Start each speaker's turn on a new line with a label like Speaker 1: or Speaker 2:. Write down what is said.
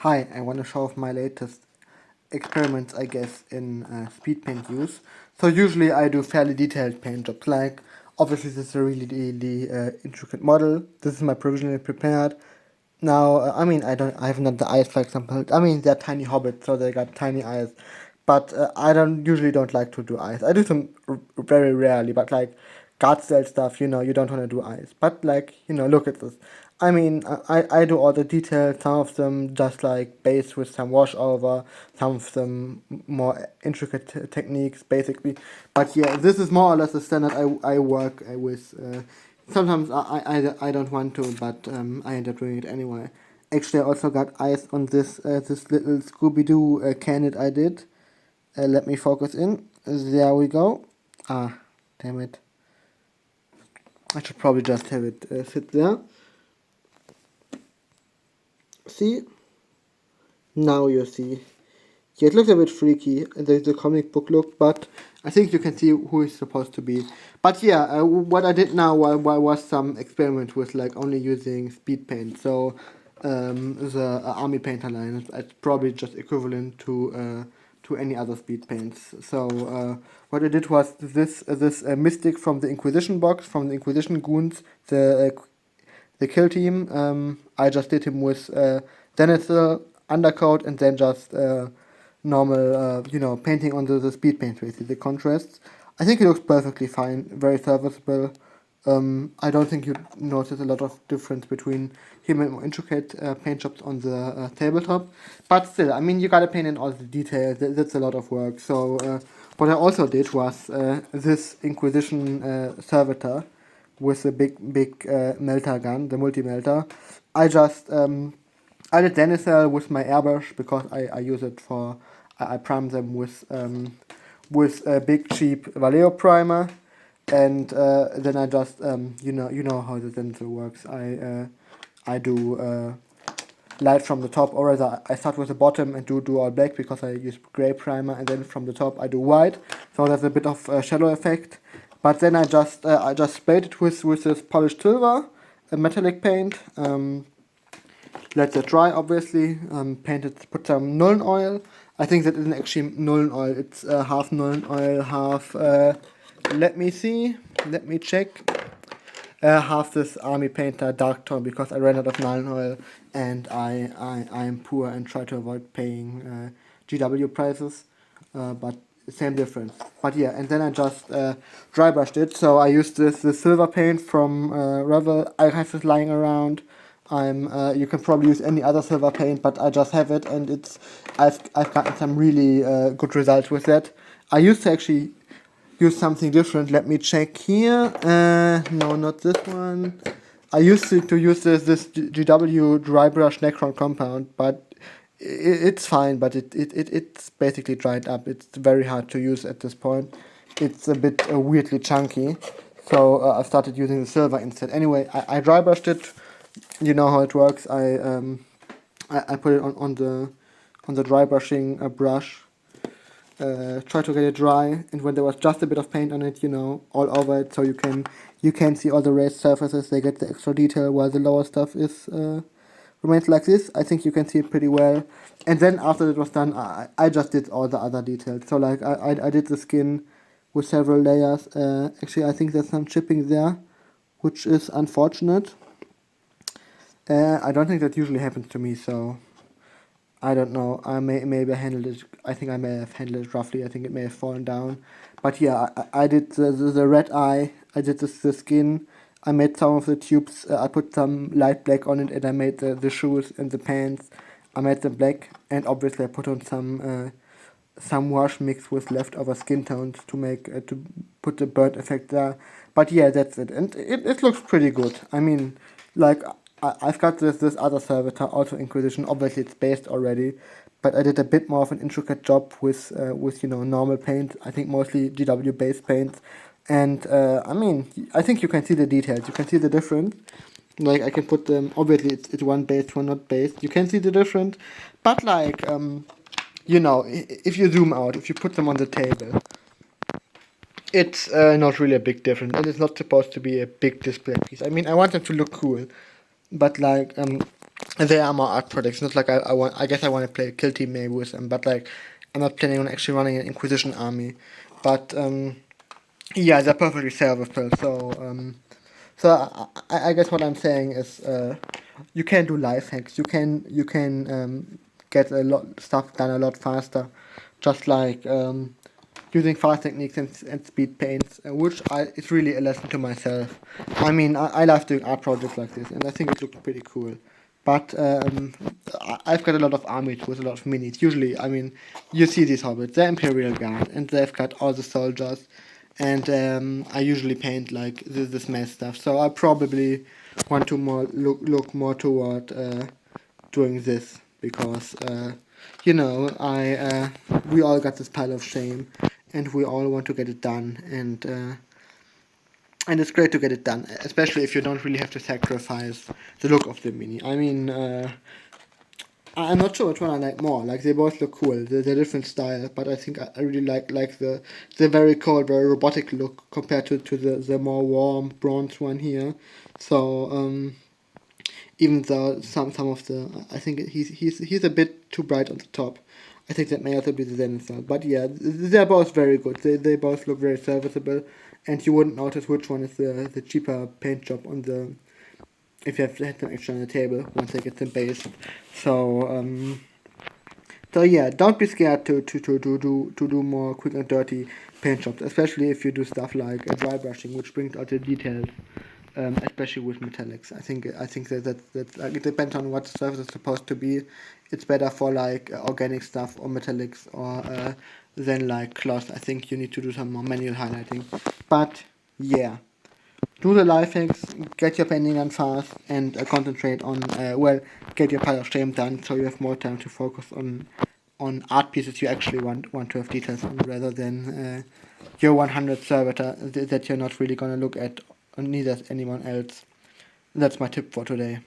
Speaker 1: Hi, I want to show off my latest experiments, I guess, in speed paint use. So usually I do fairly detailed paint jobs, like obviously this is a really intricate model. This is my provisionally prepared. Now, I have not the eyes, for example. I mean, they're tiny hobbits, so they got tiny eyes. But I don't like to do eyes. I do them very rarely, but like guard style stuff, you don't want to do eyes. But like, look at this. I do all the details, some of them just like base with some wash over, some of them more intricate techniques, basically. But yeah, this is more or less the standard I work with. Sometimes I don't want to, but I end up doing it anyway. Actually, I also got eyes on this little Scooby-Doo can I did. Let me focus in. There we go. Ah, damn it. I should probably just have it sit there. See? Now you see. Yeah, it looks a bit freaky, the comic book look, but I think you can see who it's supposed to be. But yeah, what I did now was some experiment with like only using speed paint. So the army painter line is probably just equivalent to any other speed paints. So what I did was this mystic from the Inquisition box, from the Inquisition goons, the kill team. I just did him with Denethor undercoat and then just normal, painting on the speed paint, basically, the contrasts. I think it looks perfectly fine, very serviceable. I don't think you notice a lot of difference between him and more intricate paint jobs on the tabletop. But still, I mean, you gotta paint in all the details, that's a lot of work. So, what I also did was this Inquisition Servitor with the big melter gun, the multi-melter. I did Denethor with my airbrush because I use it for, I prime them with a big cheap Vallejo primer, and then I just you know how the Denethor works. I do light from the top, or rather I start with the bottom and do all black because I use gray primer, and then from the top I do white, so there's a bit of shadow effect. But then I just sprayed it with this polished silver, a metallic paint. Let it dry, obviously. Put some Nuln oil. I think that isn't actually Nuln oil. It's half Nuln oil, half. Let me see. Let me check. Half this army painter dark tone because I ran out of Nuln oil and I'm poor and try to avoid paying GW prices. But same difference. But yeah, and then I just dry brushed it. So I used this silver paint from Revel. I have it lying around. You can probably use any other silver paint, but I just have it, and I've gotten some really good results with that. I used to actually use something different. Let me check here. No, not this one. I used to use this GW dry brush Necron compound, but it's fine. But it's basically dried up. It's very hard to use at this point. It's a bit weirdly chunky, so I started using the silver instead. Anyway, I dry brushed it. You know how it works. I put it on the dry brushing brush. Try to get it dry, and when there was just a bit of paint on it, all over it, so you can see all the raised surfaces. They get the extra detail, while the lower stuff is remains like this. I think you can see it pretty well. And then after it was done, I just did all the other details. So like I did the skin with several layers. Actually, I think there's some chipping there, which is unfortunate. I don't think that usually happens to me, so I don't know. Maybe I handled it. I think I may have handled it roughly. I think it may have fallen down. But yeah, I did the red eye. I did the skin. I made some of the tubes. I put some light black on it, and I made the shoes and the pants. I made them black, and obviously I put on some wash mixed with leftover skin tones to put the burnt effect there. But yeah, that's it, and it looks pretty good. I mean, like I've got this other servitor, also Inquisition. Obviously, it's based already, but I did a bit more of an intricate job with normal paint. I think mostly GW based paints, and I think you can see the details. You can see the difference. Like I can put them. Obviously, it's one based, one not based. You can see the difference, but like if you zoom out, if you put them on the table, it's not really a big difference, and it's not supposed to be a big display piece. I mean, I want them to look cool, but like They are more art projects. Not like I guess I want to play a kill team maybe with them, but like I'm not planning on actually running an Inquisition army. But yeah, they're perfectly serviceable. So I guess what I'm saying is you can do life hacks. You can get a lot stuff done a lot faster, just like using fast techniques and speed paints, which is really a lesson to myself. I mean, I love doing art projects like this, and I think it looks pretty cool. But I've got a lot of army tools, a lot of minis. Usually, I mean, you see these hobbits, they're Imperial Guard, and they've got all the soldiers. And I usually paint like this mess stuff. So I probably want to more look more toward doing this because I we all got this pile of shame, and we all want to get it done, and it's great to get it done, especially if you don't really have to sacrifice the look of the mini. I mean, I'm not sure which one I like more. Like they both look cool. They're different style, but I think I really like the very cold, very robotic look compared to the more warm bronze one here. So even though some of the I think he's a bit too bright on the top. I think that may also be the Zen style. But yeah, they're both very good. They both look very serviceable, and you wouldn't notice which one is the cheaper paint job on the if you have had them extra on the table once they get them based. So so yeah, don't be scared to do more quick and dirty paint jobs, especially if you do stuff like dry brushing, which brings out the details. Especially with metallics, I think that like, it depends on what the surface is supposed to be. It's better for like organic stuff or metallics or than like cloth. I think you need to do some more manual highlighting. But yeah, do the life hacks, get your painting done fast, and concentrate on get your pile of shame done, so you have more time to focus on art pieces you actually want to have details on, rather than your 100 servitor that you're not really gonna look at, neither anyone else. That's my tip for today.